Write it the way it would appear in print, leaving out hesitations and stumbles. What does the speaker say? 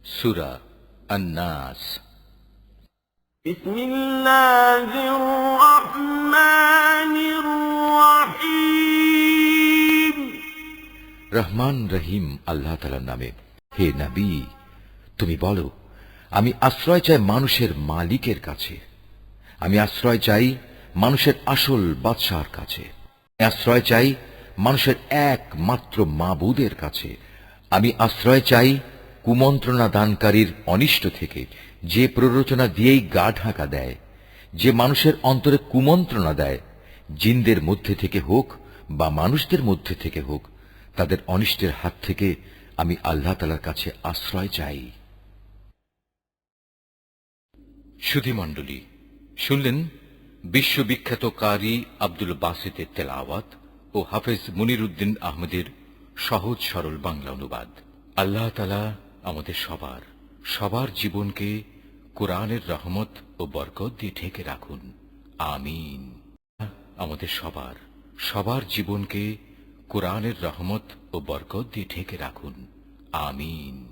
সূরা আন-নাস। বিসমিল্লাহির রহমানির রহিম। রহমান রহিম আল্লাহ তাআলার নামে। হে নবী, তুমি বলো, আমি আশ্রয় চাই মানুষের মালিকের কাছে, আমি আশ্রয় চাই মানুষের আসল বাদশাহর কাছে, আশ্রয় চাই মানুষের একমাত্র মাবুদের কাছে, আমি আশ্রয় চাই কুমন্ত্রণা দানকারীর অনিষ্ট থেকে, যে প্ররোচনা দিয়েই গা ঢাকা দেয়, যে মানুষের অন্তরে কুমন্ত্রণা দেয়, জিনদের মধ্যে থেকে হোক বা মানুষদের মধ্যে থেকে হোক, তাদের অনিষ্টের হাত থেকে আমি আল্লাহ তাআলার কাছে আশ্রয় চাই। সুধীমণ্ডলী, শুনলেন বিশ্ববিখ্যাত কারি আব্দুল বাসিতের তেলাওয়াত ও হাফেজ মুনিরউদ্দিন আহমেদের সহজ সরল বাংলা অনুবাদ। আল্লাহ তাআলা আমাদের সবার জীবনকে কোরআনের রহমত ও বরকত দিয়ে ঢেকে রাখুন, আমিন। আমাদের সবার জীবনকে কোরআনের রহমত ও বরকত দিয়ে ঢেকে রাখুন, আমিন।